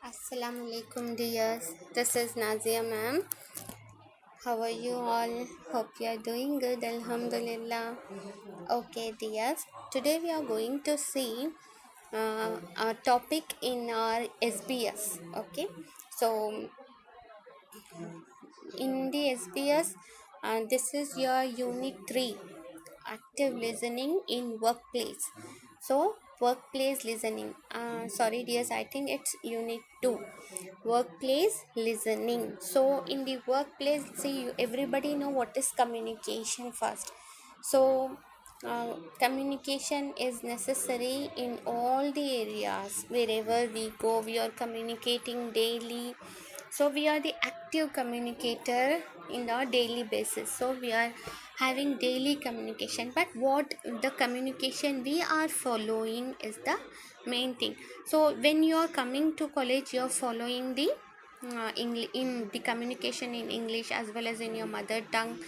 Assalamu alaikum dears. This is Nazia ma'am. How are you all? Hope you are doing good. Alhamdulillah. Okay dears. Today we are going to see a topic in our SBS. Okay. So in the SBS, this is your unit 3, active listening in workplace. So workplace listening, sorry dears, I think it's unit 2, workplace listening. So in the workplace, see, everybody know what is communication first. So communication is necessary in all the areas. Wherever we go, we are communicating daily. So we are the active communicator in our daily basis. So we are having daily communication, but what the communication we are following is the main thing. So when you are coming to college, you are following the in the communication in English as well as in your mother tongue.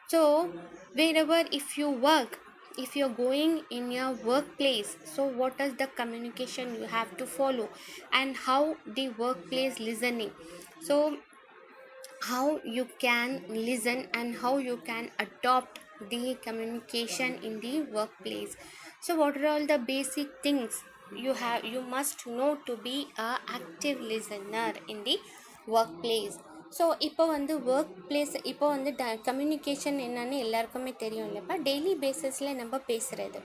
So wherever if you work, if you're going in your workplace, so what is the communication you have to follow, and how the workplace listening. So how you can listen and how you can adopt the communication in the workplace. So what are all the basic things you must know to be a active listener in the workplace. So இப்போ வந்து work place, இப்போ வந்து communication என்னன்னு எல்லாருக்குமே தெரியும் இல்லைப்பா. Daily பேசிஸில் நம்ம பேசுகிறது,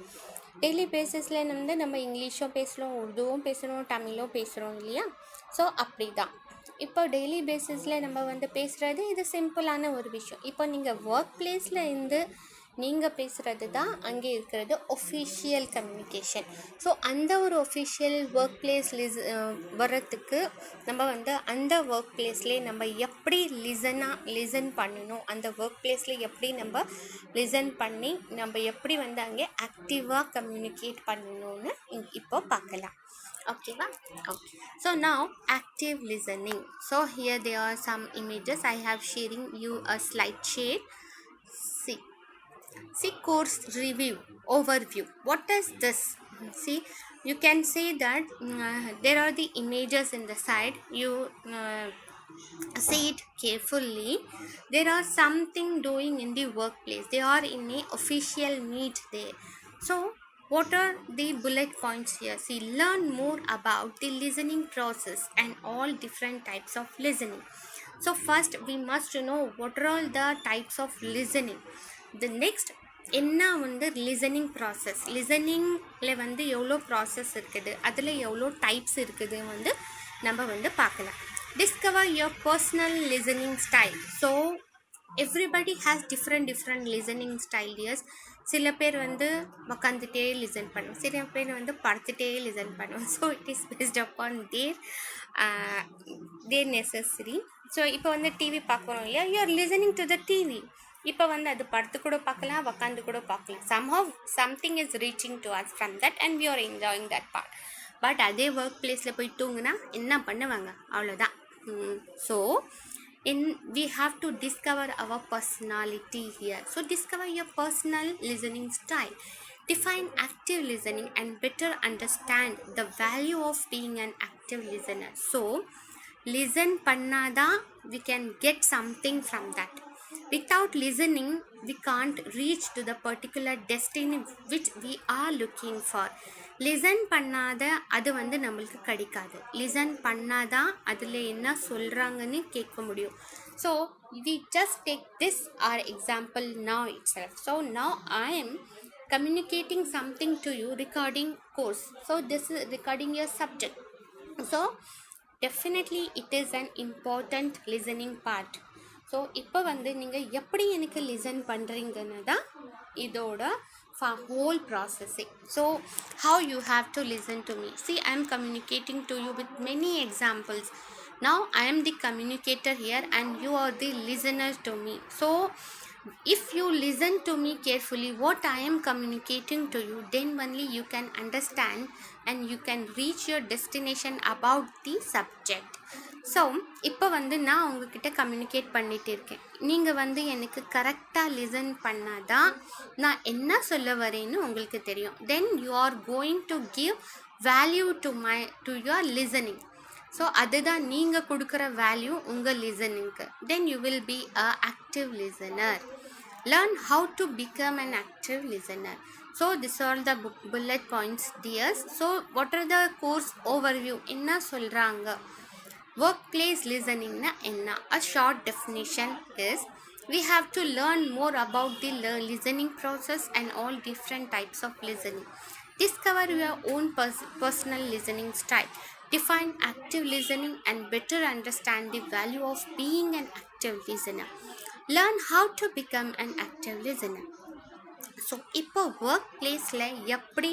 டெய்லி பேசிஸில் வந்து நம்ம இங்கிலீஷும் பேசுகிறோம், உருதுவும் பேசுகிறோம், தமிழும் பேசுகிறோம் இல்லையா. ஸோ அப்படி தான் இப்போ டெய்லி பேசிஸில் நம்ம வந்து பேசுகிறது இது சிம்பிளான ஒரு விஷயம். இப்போ நீங்கள் ஒர்க் பிளேஸில் இருந்து நீங்கள் பேசுகிறது தான் அங்கே இருக்கிறது ஒஃபிஷியல் கம்யூனிகேஷன். ஸோ அந்த ஒரு ஒஃபிஷியல் ஒர்க் பிளேஸ் வர்றதுக்கு நம்ம வந்து அந்த ஒர்க் பிளேஸ்லேயே நம்ம எப்படி லிசன் பண்ணணும், அந்த ஒர்க் பிளேஸில் எப்படி நம்ம லிசன் பண்ணி நம்ம எப்படி வந்து அங்கே ஆக்டிவாக கம்யூனிகேட் பண்ணணும்னு இப்போ பார்க்கலாம். Okay, so now active listening. So here there are some images. I have sharing you a slide share. See course review overview. What is this? See, you can say that there are the images in the side. You see it carefully. There are something doing in the workplace. They are in a official meet there. So what are the bullet points here? See, learn more about the listening process and all different types of listening. So first we must know what are all the types of listening. The next என்ன வந்து listening process, லிசனிங்கில் வந்து எவ்வளோ process இருக்குது, அதில் எவ்வளோ types இருக்குது வந்து நம்ம வந்து பார்க்கலாம். Discover your personal listening style. So everybody has different listening style years. சில பேர் வந்து உட்காந்துட்டே லிசன் பண்ணுவோம், சில பேர் வந்து படுத்துகிட்டே லிசன் பண்ணுவோம். So it is based upon there necessary. So இப்போ வந்து டிவி பார்க்குறோம் இல்லையா, you are listening to the TV. இப்போ வந்து அது படுத்து கூட பார்க்கலாம், உக்காந்து கூட பார்க்கலாம். somehow something is reaching to us from that and we are enjoying that part. But அதே ஒர்க் பிளேஸில் போய் தூங்குனா என்ன பண்ணுவாங்க, அவ்வளோதான். So we have to discover our personality here. So discover your personal listening style. Define active listening and better understand the value of being an active listener. So listen பண்ணாதான் we can get something from that. Without listening, we can't reach to the particular destiny which we are looking for. Listen பண்ணாத அது வந்து நம்மளுக்கு கிடைக்காது. Listen பண்ணாதான் அதில் என்ன சொல்கிறாங்கன்னு கேட்க முடியும். So we just take this our example now itself. So now I am communicating something to you regarding course. So this is regarding your subject. So definitely it is an important listening part. So இப்போ வந்து நீங்கள் எப்படி எனக்கு listen பண்ணுறீங்கன்னு தான் இதோட whole processing. So how you have to listen to me. See, I am communicating to you with many examples. Now I am the communicator here and you are the listener to me. So if you listen to me carefully what I am communicating to you, then only you can understand and you can reach your destination about the subject. So இப்போ வந்து நான் உங்ககிட்ட communicate பண்ணிகிட்டு இருக்கேன். நீங்கள் வந்து எனக்கு கரெக்டாக லிசன் பண்ணாதான் நான் என்ன சொல்ல வரேன்னு உங்களுக்கு தெரியும். Then you are going to give value to your listening. So அதுதான் நீங்கள் கொடுக்குற வேல்யூ உங்கள் லிசனிங்க்கு. Then you will be a active listener. Learn how to become an active listener. So these are the bullet points dears. So what are the course overview? என்ன சொல்கிறாங்க? Workplace listening na enna? A short definition is we have to learn more about the listening process and all different types of listening. Discover your own personal listening style. Define active listening and better understand the value of being an active listener. Learn how to become an active listener. So இப்போ work பிளேஸில் எப்படி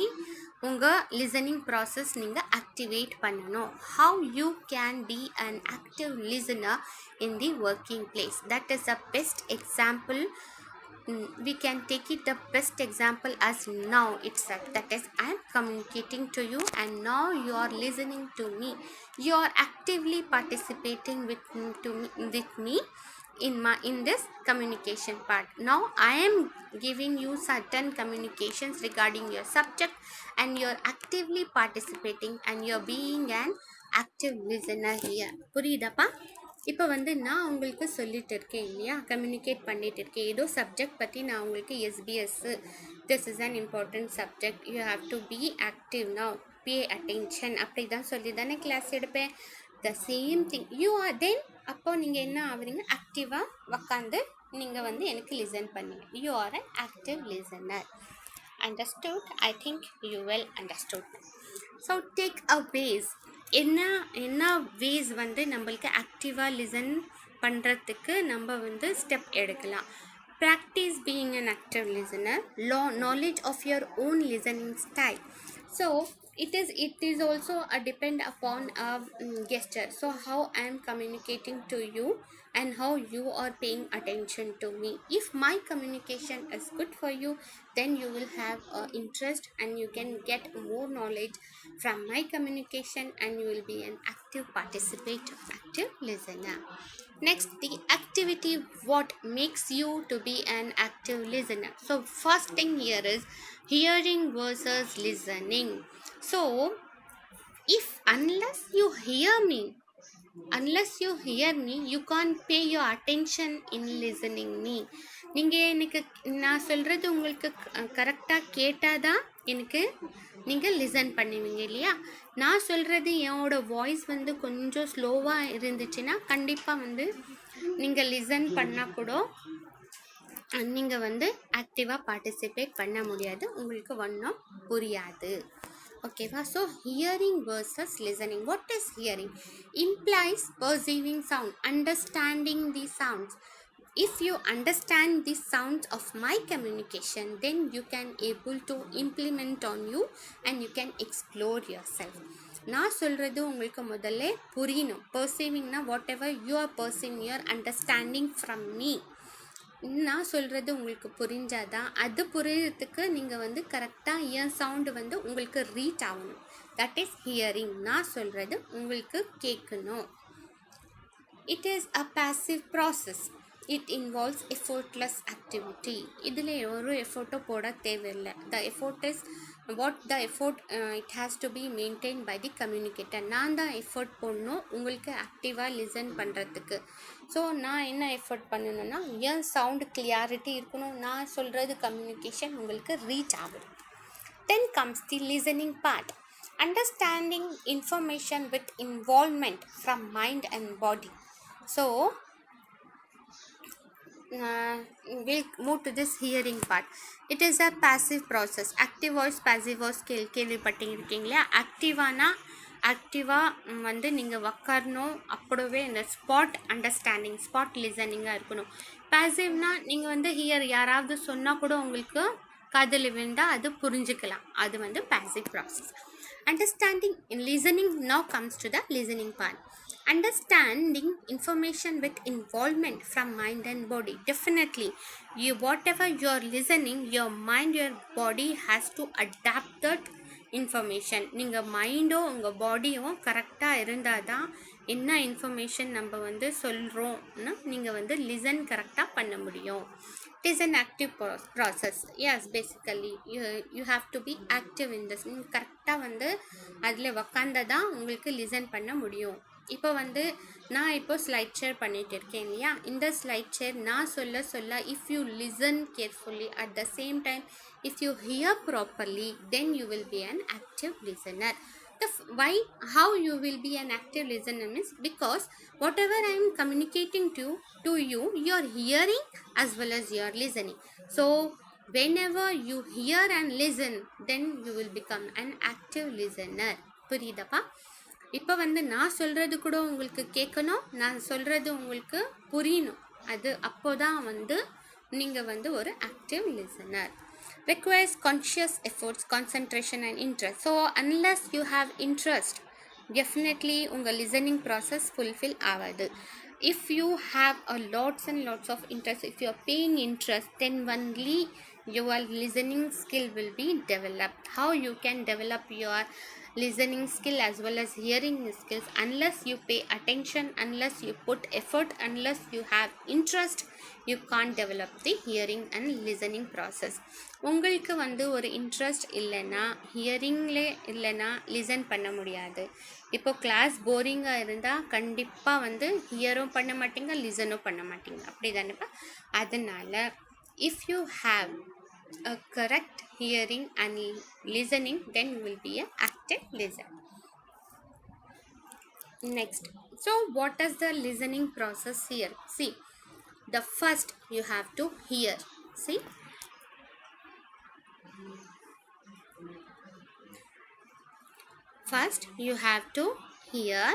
உங்கள் listening process நீங்கள் activate பண்ணணும். How you can be an active listener in the working place. That is a best example. We can take it the best example as now itself. That is, I am communicating to you and now you are listening to me. You are actively participating with me in this communication part. Now I am giving you certain communications regarding your subject and you are actively participating and you are being an active listener here. புரியுதாப்பா? இப்போ வந்து நான் உங்களுக்கு சொல்லிட்டு இருக்கேன் இல்லையா, communicate பண்ணிட்டு இருக்கேன். ஏதோ சப்ஜெக்ட் பற்றி நான் உங்களுக்கு SBS, this is an important subject, you have to be active now, pay attention அப்படி தான் சொல்லி தானே கிளாஸ் எடுப்பேன். The same thing you are then. அப்போ நீங்கள் என்ன ஆகுறீங்க? ஆக்டிவாக உக்காந்து நீங்கள் வந்து எனக்கு லிசன் பண்ணுங்க. You are an active listener. Understood? I think you well understood. So take a ways. என்ன வேஸ் வந்து நம்மளுக்கு ஆக்டிவாக லிசன் பண்ணுறதுக்கு நம்ம வந்து ஸ்டெப் எடுக்கலாம். Practice being an active listener. Knowledge of your own listening style. So it is also a depend upon a gesture. So how I am communicating to you and how you are paying attention to me. If my communication is good for you, then you will have interest and you can get more knowledge from my communication and you will be an active participator, active listener. Next, the activity what makes you to be an active listener. So first thing here is hearing versus listening. So unless you hear me, you can't pay your attention in listening me. நீங்கள் எனக்கு நான் சொல்கிறது உங்களுக்கு கரெக்டாக கேட்டால் தான் எனக்கு நீங்கள் லிசன் பண்ணுவீங்க இல்லையா. நான் சொல்கிறது என்னோட வாய்ஸ் வந்து கொஞ்சம் ஸ்லோவாக இருந்துச்சுன்னா கண்டிப்பாக வந்து நீங்கள் லிசன் பண்ணால் கூட நீங்கள் வந்து ஆக்டிவாக பார்ட்டிசிபேட் பண்ண முடியாது, உங்களுக்கு ஒன்றும் புரியாது. ஓகேவா? So hearing versus listening. What is hearing? Implies perceiving sound, understanding the sounds. If you understand the sounds of my communication, then you can able to implement on you and you can explore yourself. நான் சொல்கிறது உங்களுக்கு முதல்ல புரியணும். பர்சீவிங்னா whatever you are perceiving, you are understanding from me. நான் சொல்கிறது உங்களுக்கு புரிஞ்சாதான் அது புரியறதுக்கு நீங்கள் வந்து கரெக்டாக என் சவுண்டு வந்து உங்களுக்கு ரீச் ஆகணும். That is hearing. நான் சொல்கிறது உங்களுக்கு கேட்கணும். It is a passive process. It involves effortless activity. இதில் ஒரு எஃபோர்ட்டோ போட தேவையில்லை. The effort is what the effort it has to be maintained by the communicator. நான் தான் எஃபோர்ட் போடணும் உங்களுக்கு ஆக்டிவாக லிசன் பண்ணுறதுக்கு. ஸோ நான் என்ன எஃபோர்ட் பண்ணணும்னா என் சவுண்டு கிளியாரிட்டி இருக்கணும், நான் சொல்கிறது கம்யூனிகேஷன் உங்களுக்கு ரீச் ஆகும். Then comes the listening part. Understanding information with involvement from mind and body. So we'll move to this hearing part. It is a passive process. Active voice, passive voice கேள்விப்பட்டிருக்கீங்களா? ஆக்டிவாக வந்து நீங்கள் உக்காரணும், அப்போவே இந்த spot understanding, spot லிசனிங்காக இருக்கணும். பாசிவ்னா நீங்கள் வந்து here யாராவது சொன்னால் கூட உங்களுக்கு காதில் விழுந்தால் அது புரிஞ்சுக்கலாம், அது வந்து passive process. Understanding in listening now comes to the listening part. Understanding information with involvement from mind and body. Definitely, whatever you are listening, your mind, your body has to adapt that information. நீங்கள் மைண்டோ உங்கள் பாடியோ கரெக்டாக இருந்தால் தான் என்ன information நம்ம வந்து சொல்கிறோம்னா நீங்கள் வந்து லிசன் கரெக்டாக பண்ண முடியும். It is an active process. Yes, basically you have to be active in this. நீங்கள் கரெக்டாக வந்து அதில் உக்காந்தா தான் உங்களுக்கு லிசன் பண்ண முடியும். இப்போ வந்து நான் இப்போ ஸ்லைட் ஷேர் பண்ணிட்டு இருக்கேன் இல்லையா, இந்த ஸ்லைட் ஷேர் நான் சொல்ல சொல்ல if you listen carefully at the same time if you here properly then you will B an active listener. Why how you will be an active listener means because whatever I am communicating to you you are hearing as well as you are listening. So whenever you hear and listen then you will become an active listener. புரியுதப்பா? இப்போ வந்து நான் சொல்கிறது கூட உங்களுக்கு கேட்கணும், நான் சொல்கிறது உங்களுக்கு புரியணும். அது அப்போதான் வந்து நீங்கள் வந்து ஒரு active listener. Requires conscious efforts, concentration and interest. So unless you have interest, definitely உங்கள் listening process fulfill ஆகாது. If you have a lots and lots of interest, if you are paying interest, then only your listening skill will be developed. How you can develop your listening skill as well as hearing skills? Unless you pay attention, unless you put effort, unless you have interest, you can't develop the hearing and listening process. உங்களுக்கு வந்து ஒரு interest இல்லைன்னா, ஹியரிங்லே இல்லைன்னா listen பண்ண முடியாது. இப்போ class போரிங்காக இருந்தால் கண்டிப்பாக வந்து ஹியரும் பண்ண மாட்டீங்க, லிசனும் பண்ண மாட்டீங்க, அப்படி தானேப்பா? அதனால் if you have a correct hearing and listening then you will be an active listener. Next, so what is the listening process here? See, the first you have to hear. See, first you have to hear,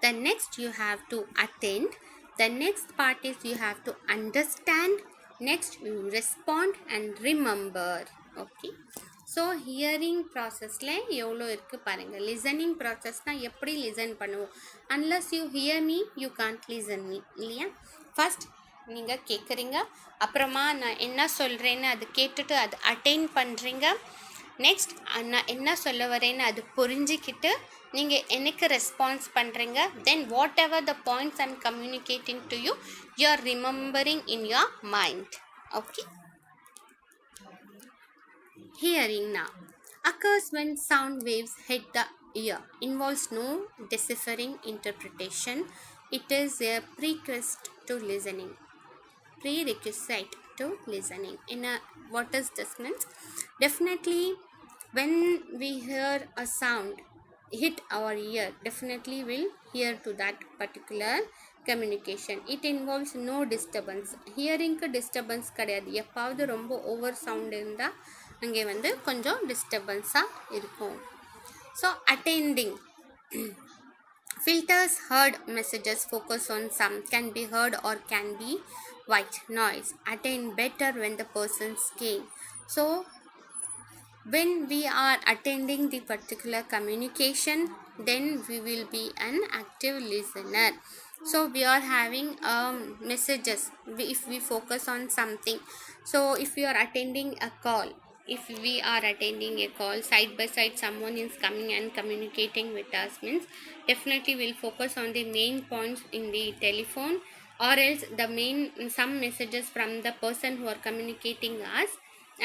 the next you have to attend, the next part is you have to understand, next you respond and remember. Okay, so hearing processல எவ்வளோ இருக்குது பாருங்கள். Listening ப்ராசஸ்னால் எப்படி listen பண்ணுவோம்? unless you hear me you can't listen me இல்லையா? First நீங்கள் கேட்குறீங்க, அப்புறமா நான் என்ன சொல்கிறேன்னு அது கேட்டுட்டு அது அட்டெயின் பண்ணுறீங்க. நெக்ஸ்ட் நான் என்ன சொல்ல வரேன்னு அது புரிஞ்சிக்கிட்டு நீங்கள் எனக்கு ரெஸ்பான்ஸ் பண்ணுறீங்க. Then what ever the points I am communicating to you you are remembering in your mind. Okay, hearing now occurs when sound waves hit the ear, involves no deciphering interpretation. It is a prerequisite to listening. What does this mean? Definitely when we hear a sound hit our ear, definitely we'll hear to that particular communication. It involves no disturbance. hearing க்கு disturbance கிடையாது. எப்பாவது ரொம்ப over sound இருந்தால் அங்கே வந்து கொஞ்சம் டிஸ்டர்பன்ஸாக இருக்கும். So attending filters heard messages, focus on some, can be heard or can be white noise, attain better when the person's came. So when we are attending the particular communication then we will be an active listener. So we are having messages if we focus on something. So if we are attending a call, if we are attending a call side by side someone is coming and communicating with us means definitely we'll focus on the main points in the telephone or else the main some messages from the person who are communicating us.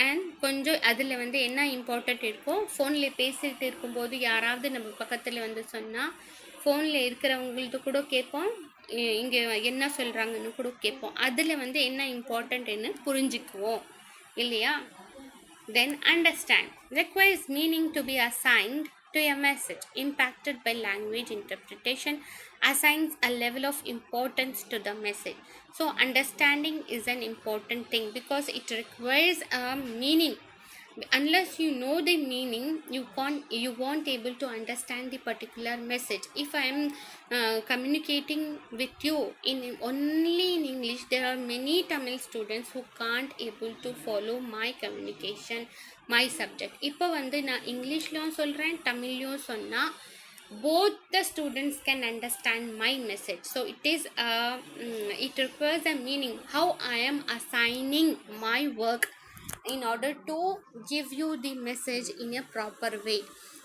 And கொஞ்சம் அதில் வந்து என்ன important இருக்கும், ஃபோனில் பேசிகிட்டு இருக்கும்போது யாராவது நம்ம பக்கத்தில் வந்து சொன்னால் ஃபோனில் இருக்கிறவங்களுக்கு கூட கேட்போம், இங்கே என்ன சொல்கிறாங்கன்னு கூட கேட்போம். அதில் வந்து என்ன இம்பார்ட்டண்ட்னு புரிஞ்சுக்குவோம் இல்லையா? Then understand requires meaning to be assigned to a message impacted by language interpretation, assigns a level of importance to the message. So understanding is an important thing because it requires a meaning. Unless you know the meaning you won't able to understand the particular message. If I am communicating with you in only in English, there are many Tamil students who can't able to follow my communication, my subject. இப்போ வந்து நான் இங்கிலீஷ்லையும் சொல்கிறேன் தமிழ்லையும் சொன்னால் both the students can understand my message. So it requires a meaning how I am assigning my work in order to give you the message in a proper way.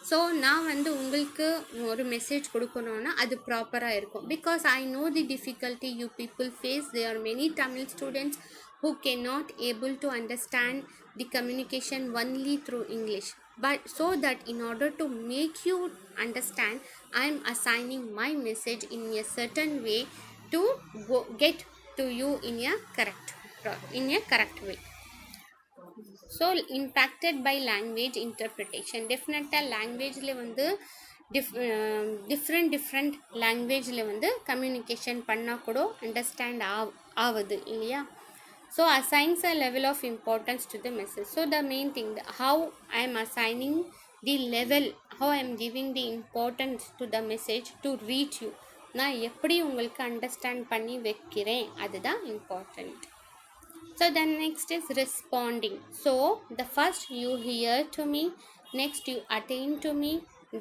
So நான் வந்து உங்களுக்கு ஒரு மெசேஜ் கொடுக்கணுன்னா அது ப்ராப்பராக இருக்கும். Because I know the difficulty you people face. There are many Tamil students who cannot able to understand the communication only through English. But so that in order to make you understand, I am assigning my message in a certain way to get to you in a correct way. So impacted by language interpretation. Definitely language le vandu different language le vandu communication panna kodo understand avadu illaya. So assigns a level of importance to the message. So the main thing, how I am assigning the level, how I am giving the importance to the message to reach you, நான் எப்படி உங்களுக்கு understand பண்ணி வைக்கிறேன் அதுதான் important. So then next is responding. So the first you hear to me, next you attain to me,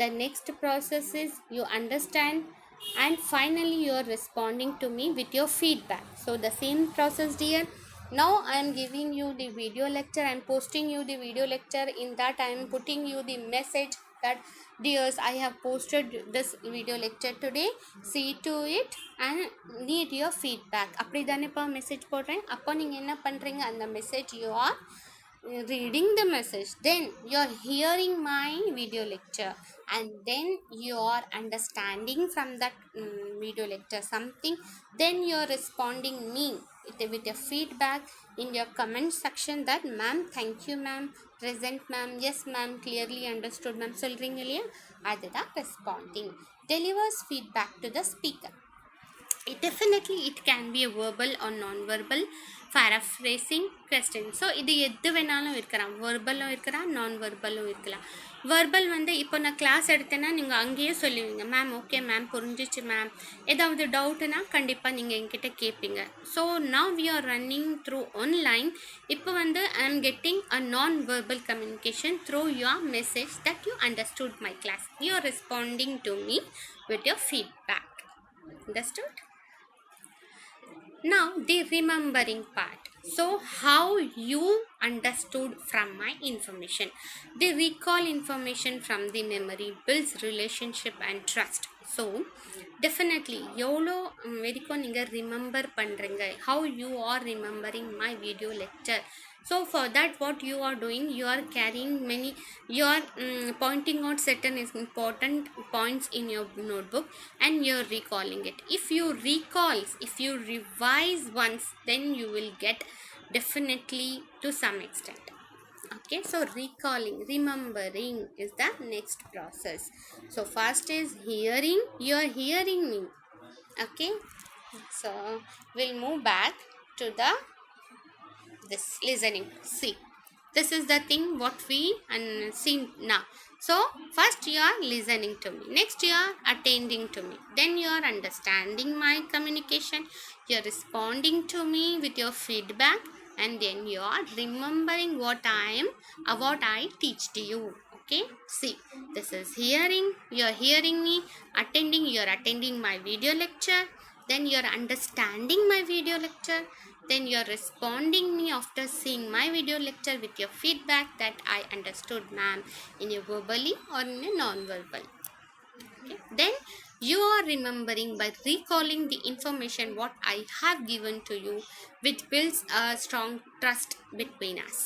the next process is you understand, and finally you are responding to me with your feedback. So the same process dear. Now I am giving you the video lecture, I am posting you the video lecture. In that I am putting you the message that dears, I have posted this video lecture today, see to it and need your feedback. அப்படி தானே இப்போ message போடுறேன். அப்போ நீங்கள் என்ன பண்ணுறீங்க, அந்த message you are reading the message, then you are hearing my video lecture, and then you are understanding from that video lecture something, then you are responding me with your feedback in your comment section that ma'am, thank you ma'am, present ma'am, yes ma'am, clearly understood ma'am சொல்றீங்க இல்லையா, அதுதான் responding. Delivers feedback to the speaker. Definitely it can be a verbal or non-verbal paraphrasing question. So இது எது வேணாலும் இருக்கலாம், வெர்பலும் இருக்கலாம், நான் வெர்பலும் இருக்கலாம். வெர்பல் வந்து இப்போ நான் கிளாஸ் எடுத்தேன்னா நீங்கள் அங்கேயே சொல்லுவீங்க மேம், ஓகே மேம், புரிஞ்சிச்சு மேம். ஏதாவது டவுட்டுனா கண்டிப்பாக நீங்கள் என்கிட்ட கேட்பீங்க. So now we are running through online. இப்போ வந்து I am getting a non-verbal communication through your message that you understood my class. You are responding to me with your feedback. Understood? Now the remembering part. So how you understood from my information. The recall information from the memory builds relationship and trust. So definitely எவ்வளோ வரைக்கும் நீங்கள் remember பண்ணுறீங்க, how you are remembering my video lecture. So for that what you are doing, you are carrying many, you are pointing out certain important points in your notebook and you are recalling it. If you recall, if you revise once, then you will get definitely to some extent. Okay, so recalling, remembering is the next process. So first is hearing, you are hearing me. Okay, so we'll move back to the this listening. See, this is the thing what we see now. So first you are listening to me, next you are attending to me, then you are understanding my communication, you are responding to me with your feedback, and then you are remembering what I teached you. Okay, see, this is hearing, you are hearing me. Attending, you are attending my video lecture, then you are understanding my video lecture, then you are responding me after seeing my video lecture with your feedback that I understood ma'am, in a verbally or in a non-verbal. Okay, then you are remembering by recalling the information what I have given to you, which builds a strong trust between us.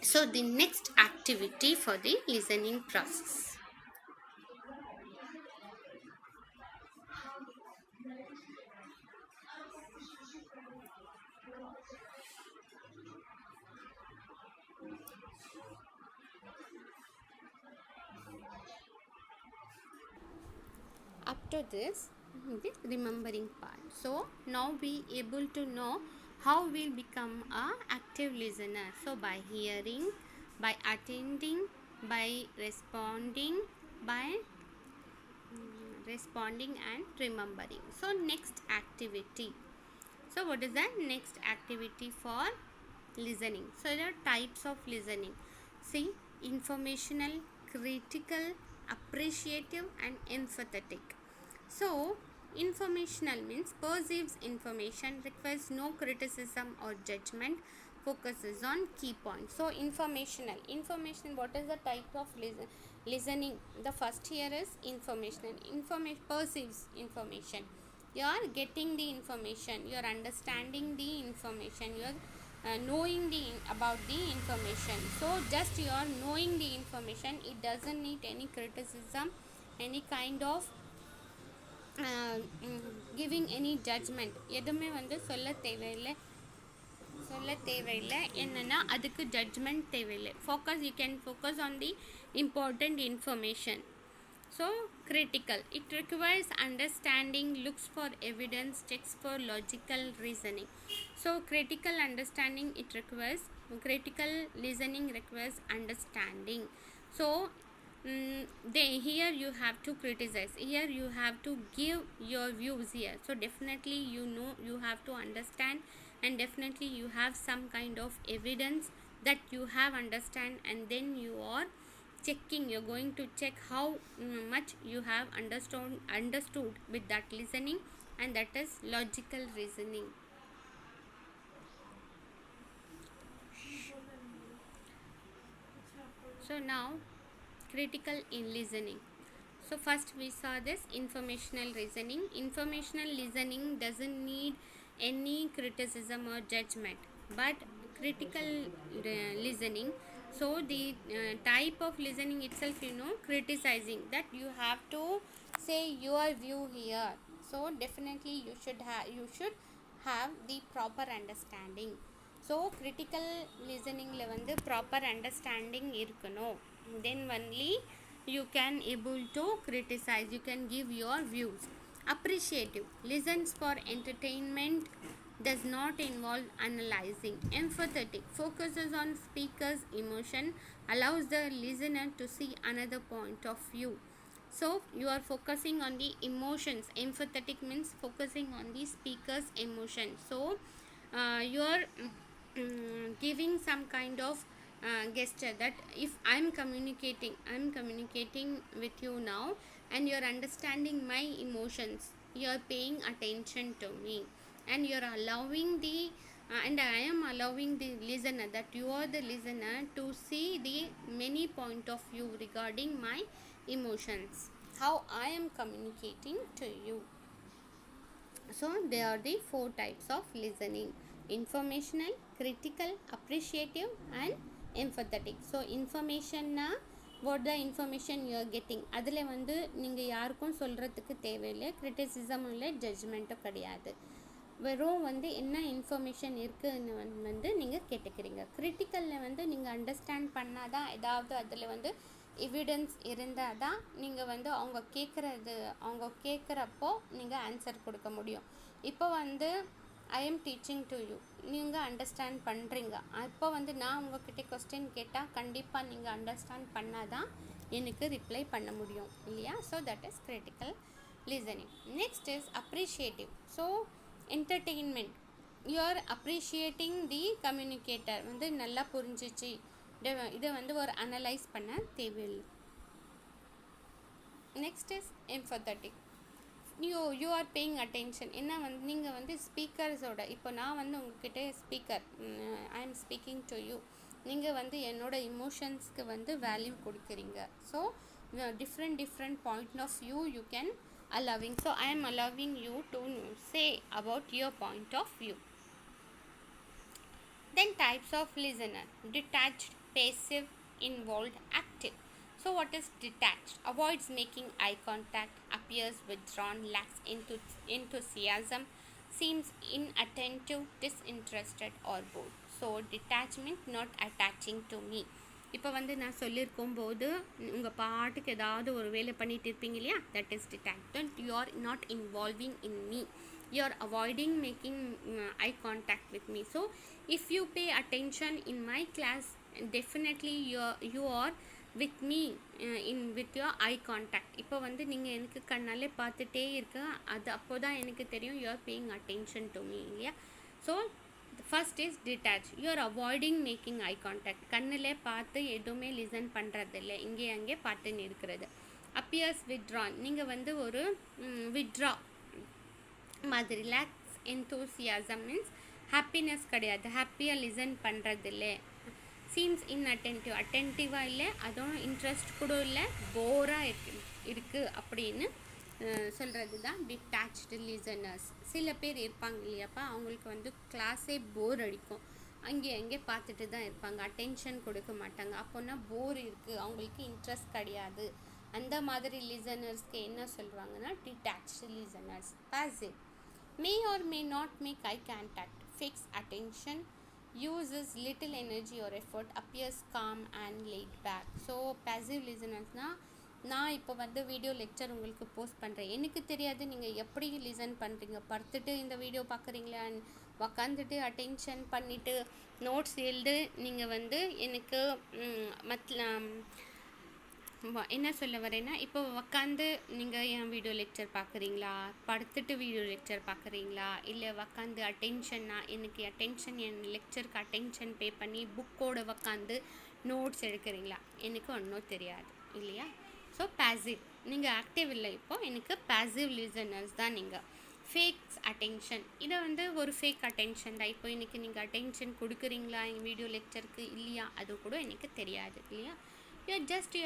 So the next activity for the listening process. Up to this, the remembering part. So now we able to know how we'll become a active listener. So by hearing, by attending, by responding, by responding and remembering. So next activity. So what is the next activity for listening? So there are types of listening. See, informational, critical, appreciative and empathetic. So informational means perceives information, requires no criticism or judgment, focuses on key points. So informational, what is the type of listening? The first here is informational. Perceives information. You are getting the information, you are understanding the information, you are knowing about the information. So just you are knowing the information, it doesn't need any criticism, any kind of giving any judgment. எதுவுமே வந்து சொல்ல தேவையில்லை. என்னன்னா அதுக்கு judgement தேவையில்லை. You can focus on the important information. So critical, it requires understanding, looks for evidence, checks for logical reasoning. So critical listening requires understanding. So here you have to criticize, here you have to give your views here. So definitely you have to understand, and definitely you have some kind of evidence that you have understand, and then you are checking, you're going to check how much you have understood with that listening, and that is logical reasoning. So now critical in listening. So first we saw this informational listening. Informational listening doesn't need any criticism or judgment, but critical listening, so the type of listening itself, criticizing, that you have to say your view here. So definitely you should have the proper understanding. So critical listening la vandu proper understanding irukano, then only you can able to criticize, you can give your views. Appreciative, listens for entertainment, does not involve analyzing. Empathetic, focuses on speaker's emotion, allows the listener to see another point of view. So you are focusing on the emotions. Empathetic means focusing on the speaker's emotion. So you are giving some kind of gesture, that if I'm communicating with you now, and you're understanding my emotions, you're paying attention to me, and you're allowing and I am allowing the listener, that you are the listener, to see the many point of view regarding my emotions, how I am communicating to you. So they are the 4 types of listening: informational, critical, appreciative, and empathetic. So information na what the information you are getting, அதில் வந்து நீங்கள் யாருக்கும் சொல்கிறதுக்கு தேவையில்லை, கிரிட்டிசிசமும் இல்லை, ஜட்ஜ்மெண்ட்டும் கிடையாது. வெறும் வந்து என்ன இன்ஃபர்மேஷன் இருக்குதுன்னு வந்து நீங்கள் கேட்டுக்கிறீங்க. கிரிட்டிக்கலில் வந்து நீங்கள் அண்டர்ஸ்டாண்ட் பண்ணால் தான், ஏதாவது அதில் வந்து எவிடன்ஸ் இருந்தால் தான் நீங்கள் வந்து அவங்க கேட்குறப்போ நீங்கள் ஆன்சர் கொடுக்க முடியும். இப்போ வந்து I am teaching to you, நீங்கள் அண்டர்ஸ்டாண்ட் பண்ணுறீங்க. அப்போ வந்து நான் உங்கள்கிட்ட கொஸ்டின் கேட்டால் கண்டிப்பாக நீங்கள் அண்டர்ஸ்டாண்ட் பண்ணால் தான் எனக்கு ரிப்ளை பண்ண முடியும், இல்லையா? So that is critical listening. Next is appreciative. So entertainment, you are appreciating the communicator, வந்து நல்லா புரிஞ்சிச்சு, இதை வந்து ஒரு அனலைஸ் பண்ண தேவையில்லை. Next is empathetic. You are paying attention. என்ன வந்து நீங்கள் வந்து ஸ்பீக்கர்ஸோட, இப்போ நான் வந்து உங்ககிட்ட speaker, I am speaking to you, நீங்கள் வந்து என்னோடய இமோஷன்ஸ்க்கு வந்து வேல்யூ கொடுக்குறீங்க. So different point of view you can allowing. So I am allowing you to say about your point of view. Then types of listener: detached, passive, involved, active. So what is detached? Avoids making eye contact, appears withdrawn, lacks enthusiasm, seems inattentive, disinterested or bored. So detachment, not attaching to me. இப்போ வந்து நான் சொல்லியிருக்கும் போது உங்கள் பாட்டுக்கு ஏதாவது ஒரு வேலை பண்ணிட்டு இருப்பீங்க இல்லையா, that is detachment. You are not involving in me, you are avoiding making eye contact with me. So if you pay attention in my class, definitely you are with me with your eye contact. இப்போ வந்து நீங்கள் எனக்கு கண்ணாலே பார்த்துட்டே இருக்க, அது அப்போ தான் எனக்கு தெரியும் you are paying attention to me, இல்லையா? So first is detach. You are avoiding making eye contact, கண்ணில் பார்த்து எதுவுமே லிசன் பண்ணுறதில்ல, இங்கே அங்கே பார்த்துன்னு இருக்கிறது. அப்பியர்ஸ் வித்ட்ரான், நீங்கள் வந்து ஒரு வித்ட்ரா மாதிரி. ரிலாக்ஸ் என்தூசியாசம் மீன்ஸ் ஹாப்பினஸ் கிடையாது, ஹாப்பியாக லிசன் பண்ணுறதில்ல. சீம்ஸ் இன்அட்டென்டிவ், அட்டென்டிவாக இல்லை, அதுவும் இன்ட்ரெஸ்ட் கூட இல்லை, போராக இருக்குது அப்படின்னு சொல்கிறது தான் டிட்டாச்டு லிசனர்ஸ். சில பேர் இருப்பாங்க இல்லையாப்பா, அவங்களுக்கு வந்து கிளாஸே போர் அடிக்கும், அங்கே பார்த்துட்டு தான் இருப்பாங்க, அட்டென்ஷன் கொடுக்க மாட்டாங்க. அப்போனா போர் இருக்குது, அவங்களுக்கு இன்ட்ரெஸ்ட் கிடையாது. அந்த மாதிரி லிசனர்ஸ்க்கு என்ன சொல்லுவாங்கன்னா detached listeners. Passive may or may not make eye contact, fix attention, uses little energy or effort, appears calm and laid back. So passive listeners-னால் நான் இப்போ வந்து வீடியோ லெக்சர் உங்களுக்கு போஸ்ட் பண்ணுறேன், எனக்கு தெரியாது நீங்கள் எப்படி லிசன் பண்ணுறீங்க. படுத்துட்டு இந்த வீடியோ பார்க்குறீங்களா, உக்காந்துட்டு அட்டென்ஷன் பண்ணிவிட்டு நோட்ஸ் எழுது. நீங்கள் வந்து எனக்கு என்ன சொல்ல வரேன்னா, இப்போ உக்காந்து நீங்கள் என் வீடியோ லெக்சர் பார்க்குறீங்களா, படுத்துட்டு வீடியோ லெக்சர் பார்க்குறீங்களா, இல்லை உக்காந்து அட்டென்ஷன்னா எனக்கு அட்டென்ஷன், என் லெக்சருக்கு அட்டென்ஷன் பே பண்ணி புக்கோடு உக்காந்து நோட்ஸ் எடுக்கிறீங்களா, எனக்கு ஒன்றும் தெரியாது இல்லையா. ஸோ பேசிவ், நீங்கள் ஆக்டிவ் இல்லை, இப்போது எனக்கு பேசிவ் லிசனர்ஸ் தான் நீங்கள். ஃபேக்ஸ் அட்டென்ஷன், இதை வந்து ஒரு ஃபேக் அட்டென்ஷன் தான். இப்போ எனக்கு நீங்கள் அட்டென்ஷன் கொடுக்குறீங்களா எங்கள் வீடியோ லெக்சருக்கு இல்லையா, அது கூட எனக்கு தெரியாது இல்லையா. you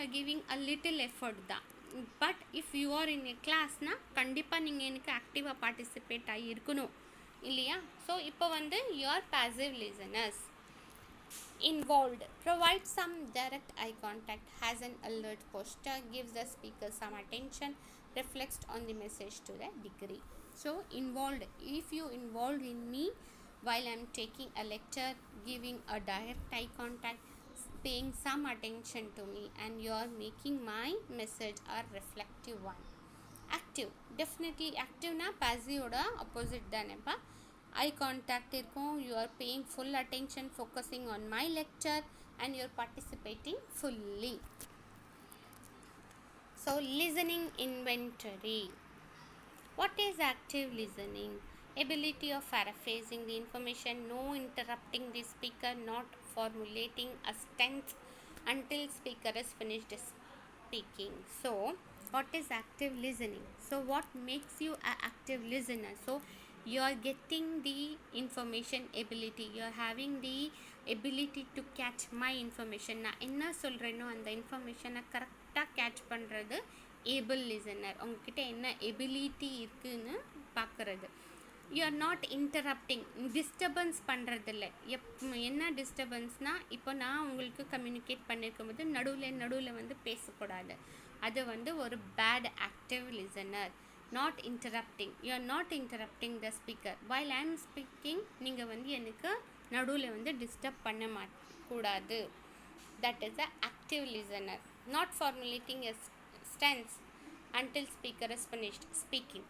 are giving a little effort தான். பட் இஃப் யூ ஆர் இன் எ கிளாஸ்னால் கண்டிப்பாக நீங்கள் எனக்கு ஆக்டிவாக பார்ட்டிசிபேட் ஆகி இருக்கணும் இல்லையா. ஸோ இப்போ வந்து you are passive listeners. Involved, provide some direct eye contact, has an alert posture, gives the speaker some attention, reflects on the message to the degree. So involved, if you involved in me while I am taking a lecture, giving a direct eye contact, paying some attention to me, and you are making my message a reflective one. Active, definitely active na passive oda opposite தானேப்பா. Eye contact இருக்கும், you are paying full attention, focusing on my lecture, and you are participating fully. So listening inventory. What is active listening? Ability of paraphrasing the information, no interrupting the speaker, not formulating a sentence until speaker is finished speaking. So what is active listening? So what makes you an active listener? So you are getting the information ability, you are having the ability to catch my information. நான் என்ன சொல்கிறேனோ அந்த இன்ஃபர்மேஷனை கரெக்டாக catch பண்ணுறது able listener. உங்ககிட்ட என்ன ability இருக்குதுன்னு பார்க்குறது. You are not interrupting, disturbance பண்ணுறதில்ல. என்ன டிஸ்டர்பன்ஸ்னால், இப்போ நான் உங்களுக்கு கம்யூனிகேட் பண்ணியிருக்கும் போது நடுவில் வந்து பேசக்கூடாது, அது வந்து ஒரு bad active listener. Not interrupting, you are not interrupting the speaker while I am speaking. நீங்கள் வந்து எனக்கு நடுவில் வந்து டிஸ்டர்ப் பண்ண கூடாது. that is the active listener. Not formulating a stance until speaker is finished speaking.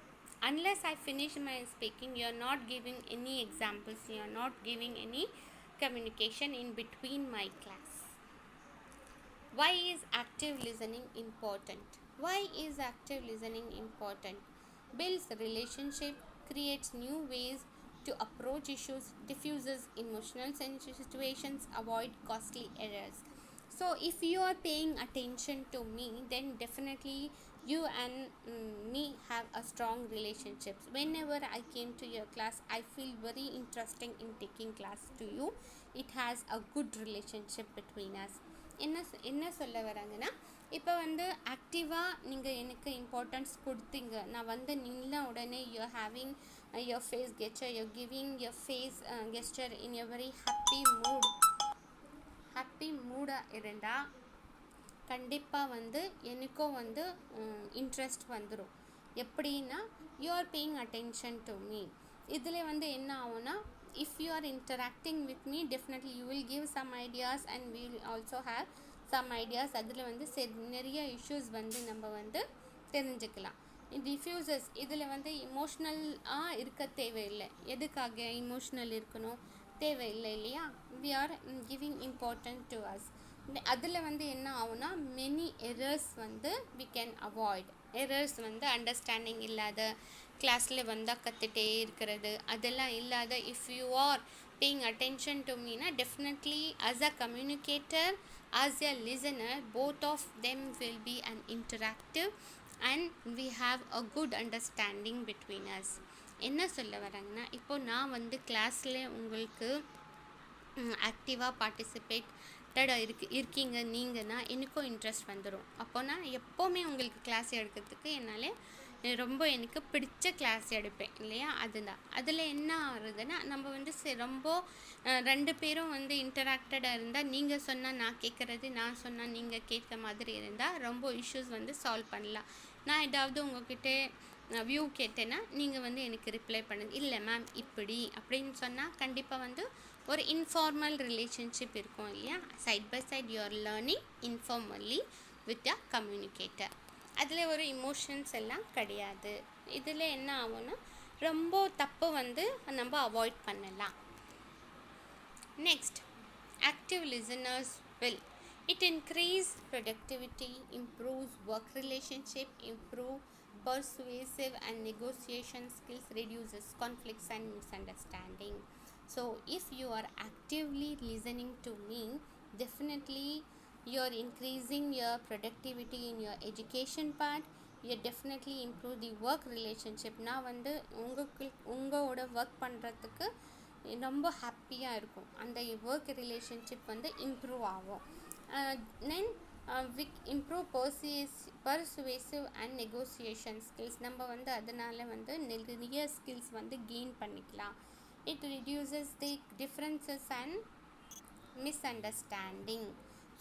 Unless I finish my speaking, you are not giving any examples, you are not giving any communication in between my class. Why is active listening important? Why is active listening important? Builds relationship, creates new ways to approach issues, diffuses emotional situations, avoid costly errors. So if you are paying attention to me, then definitely you and me have a strong relationships. Whenever I came to your class, I feel very interesting in taking class to you. It has a good relationship between us. என்ன சொல்ல வராங்கன்னா, இப்போ வந்து ஆக்டிவாக நீங்கள் எனக்கு importance கொடுத்தீங்க, நான் வந்து நின்ன உடனே you are having your face gesture, you are giving your face gesture in your very happy மூடாக இருந்தால் கண்டிப்பாக வந்து எனக்கும் வந்து இன்ட்ரெஸ்ட் வந்துடும். எப்படின்னா, you are paying attention to me. இதில் வந்து என்ன ஆகும்னா, if you are interacting with me, definitely you will give some ideas and we will also have some ideas. அதில் வந்து நிறைய இஷ்யூஸ் வந்து நம்ம வந்து தெரிஞ்சுக்கலாம். டிஃப்யூசஸ், இதில் வந்து இமோஷ்னலாக இருக்க தேவையில்லை. எதுக்காக இமோஷ்னல் இருக்கணும், தேவையில்லை இல்லையா. we are giving important to us. அதில் வந்து என்ன ஆகும்னா, மெனி எரர்ஸ் வந்து we can avoid. எரர்ஸ் வந்து அண்டர்ஸ்டாண்டிங் இல்லாத, கிளாஸில் வந்தால் கற்றுட்டே இருக்கிறது, அதெல்லாம் இல்லாத. If you are paying attention to மீனா, definitely as a communicator, as a listener, both of them will be an interactive and we have a good understanding between us. என்ன சொல்ல வராங்கன்னா, இப்போ நான் வந்து கிளாஸில் உங்களுக்கு ஆக்டிவாக பார்ட்டிசிபேட்டடாக இருக்கீங்க நீங்கன்னா எனக்கும் இன்ட்ரெஸ்ட் வந்துடும். அப்போ நான் எப்போவுமே உங்களுக்கு கிளாஸ் எடுக்கிறதுக்கு என்னால் ரொம்ப எனக்கு பிடிச்ச கிளாஸ் எடுப்பேன் இல்லையா. அதுதான் அதில் என்ன ஆகுதுன்னா, நம்ம வந்து ரொம்ப 2 பேரும் வந்து இன்டராக்டடாக இருந்தால், நீங்கள் சொன்னால் நான் கேட்குறது, நான் சொன்னால் நீங்கள் கேட்குற மாதிரி இருந்தால் ரொம்ப இஷ்யூஸ் வந்து சால்வ் பண்ணலாம். நான் ஏதாவது உங்ககிட்ட வியூ கேட்டேன்னா நீங்கள் வந்து எனக்கு ரிப்ளை பண்ணுங்க, இல்லை மேம் இப்படி அப்படின்னு சொன்னால் கண்டிப்பாக வந்து ஒரு இன்ஃபார்மல் ரிலேஷன்ஷிப் இருக்கும் இல்லையா. Side by side you are learning informally with a communicator. அதில் ஒரு இமோஷன்ஸ் எல்லாம் கிடையாது. இதில் என்ன ஆகும்னா ரொம்ப தப்பு வந்து நம்ம அவாய்ட் பண்ணலாம். Next, active listeners will it increase productivity, improves work relationship, improve persuasive and negotiation skills, reduces conflicts and misunderstanding. So if you are actively listening to me, definitely you are increasing your productivity in your education part. You definitely improve the work relationship. நான் வந்து உங்களோட work பண்ணுறதுக்கு ரொம்ப ஹாப்பியாக இருக்கும். அந்த work relationship வந்து improve ஆகும். Then we improve persuasive and negotiation skills. நம்ம வந்து அதனால் வந்து நிறைய ஸ்கில்ஸ் வந்து கெயின் பண்ணிக்கலாம். It reduces the differences and misunderstanding.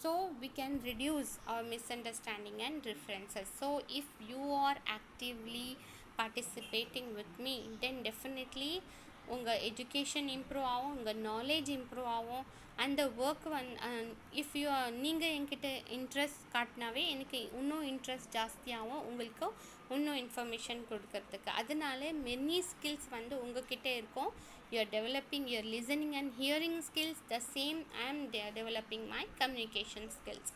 So we can reduce our misunderstanding and differences. So if you are actively participating with me, then definitely உங்கள் education improve ஆகும், உங்கள் நாலேஜ் இம்ப்ரூவ் ஆகும். அந்த ஒர்க் இஃப் யூ நீங்கள் என்கிட்ட interest காட்டினாவே எனக்கு இன்னும் interest ஜாஸ்தியாகும், உங்களுக்கு இன்னும் இன்ஃபர்மேஷன் கொடுக்கறதுக்கு. அதனால மெனி ஸ்கில்ஸ் வந்து உங்ககிட்ட இருக்கும். You are developing your listening and hearing skills. The same I am developing my communication skills.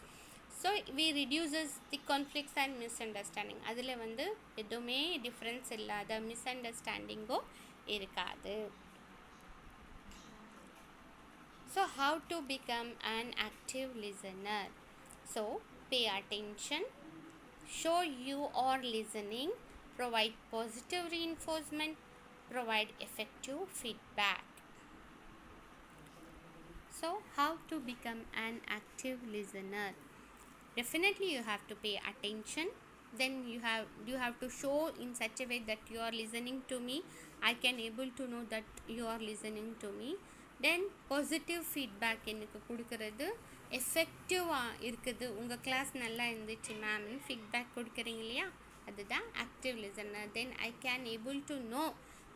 So we reduces the conflicts and misunderstanding. அதில் வந்து எதுவுமே டிஃப்ரென்ஸ் இல்லாத மிஸ் அண்டர்ஸ்டாண்டிங்கோ இருக்காது. So how to become an active listener? So pay attention, show you are listening, provide positive reinforcement, provide effective feedback. So how to become an active listener? Definitely you have to pay attention. Then you have to show in such a way that you are listening to me. I can able to know that you are listening to me. Then positive feedback எனக்கு கொடுக்கறது, எஃபெக்டிவாக இருக்குது, உங்கள் class நல்லா இருந்துச்சு மேம்னு feedback கொடுக்குறீங்க இல்லையா, அதுதான் active listener. Then I can able to know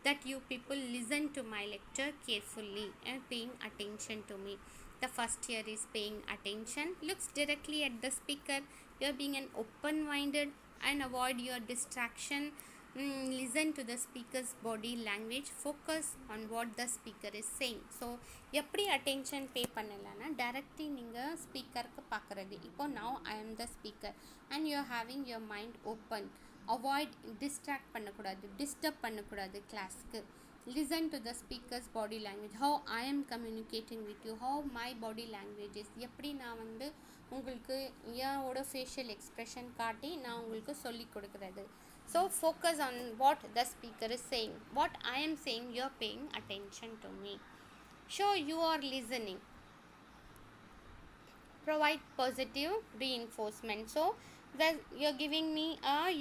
that you people listen to my lecture carefully and paying attention to me. The first year is paying attention, looks directly at the speaker, you are being an open-minded and avoid your distraction. Listen to the speaker's body language, focus on what the speaker is saying. So எப்படி attention pay பண்ணலாம்னா, directly நீங்கள் ஸ்பீக்கருக்கு பார்க்குறது. இப்போ now I am the speaker and you are having your mind open. Avoid distract பண்ணக்கூடாது, disturb பண்ணக்கூடாது கிளாஸ்க்கு. Listen to the speakers body language, how I am communicating with you, how my body languages, எப்படி நான் வந்து உங்களுக்கு என்னோட facial expression காட்டி நான் உங்களுக்கு சொல்லி கொடுக்குறது. So focus on what the speaker is saying, what I am saying, you are paying attention to me. Show you are listening, provide positive reinforcement. So that you're giving me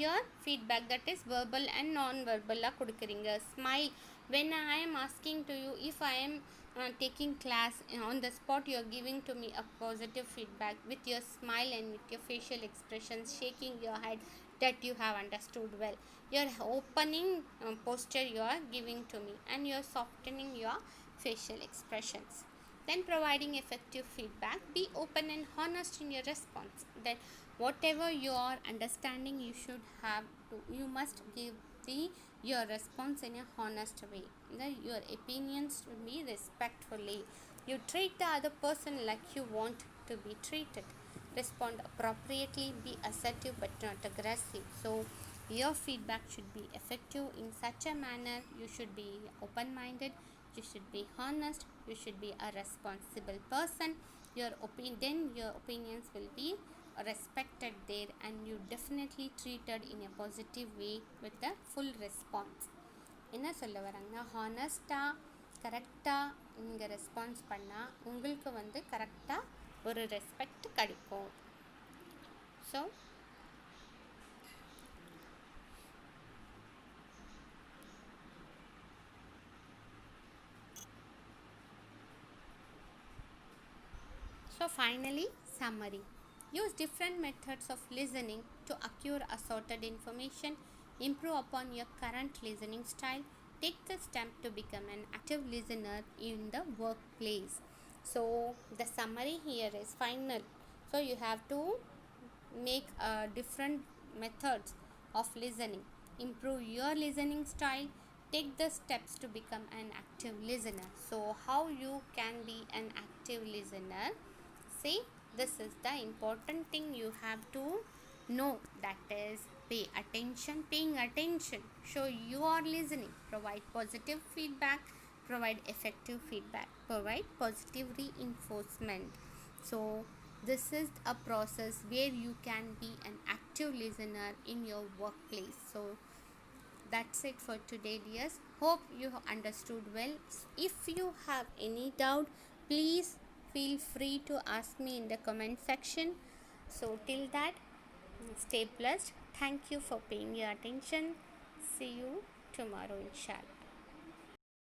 your feedback, that is verbal and non-verbal la kudukuringa. Smile when I am asking to you. If I am taking class on the spot, you are giving to me a positive feedback with your smile and with your facial expressions, shaking your head that you have understood well. Your opening posture you are giving to me, and you are softening your facial expressions. Then providing effective feedback, be open and honest in your response. Then whatever you are understanding, you must give your response in a honest way. Your opinions should be respectfully. You treat the other person like you want to be treated. Respond appropriately, be assertive but not aggressive. So your feedback should be effective in such a manner. You should be open-minded, you should be honest, you should be a responsible person. Then your opinions will be respected there, and you definitely treated in a positive way with a full response. என்ன சொல்ல வராங்கன்னா, ஹானஸ்ட்டாக கரெக்டாக நீங்கள் response பண்ணால் உங்களுக்கு வந்து கரெக்டாக ஒரு ரெஸ்பெக்ட் கிடைக்கும். So finally, summary. Use different methods of listening to acquire assorted information, improve upon your current listening style, take the step to become an active listener in the workplace. So the summary here is final. So you have to make different methods of listening, improve your listening style, take the steps to become an active listener. So how you can be an active listener? See, this is the important thing you have to know, that is paying attention, show you are listening, provide positive feedback, provide effective feedback, provide positive reinforcement. So this is a process where you can be an active listener in your workplace. So that's it for today, dears. Hope you have understood well. If you have any doubt, please feel free to ask me in the comment section. So till that, stay blessed. Thank you for paying your attention. See you tomorrow, inshallah.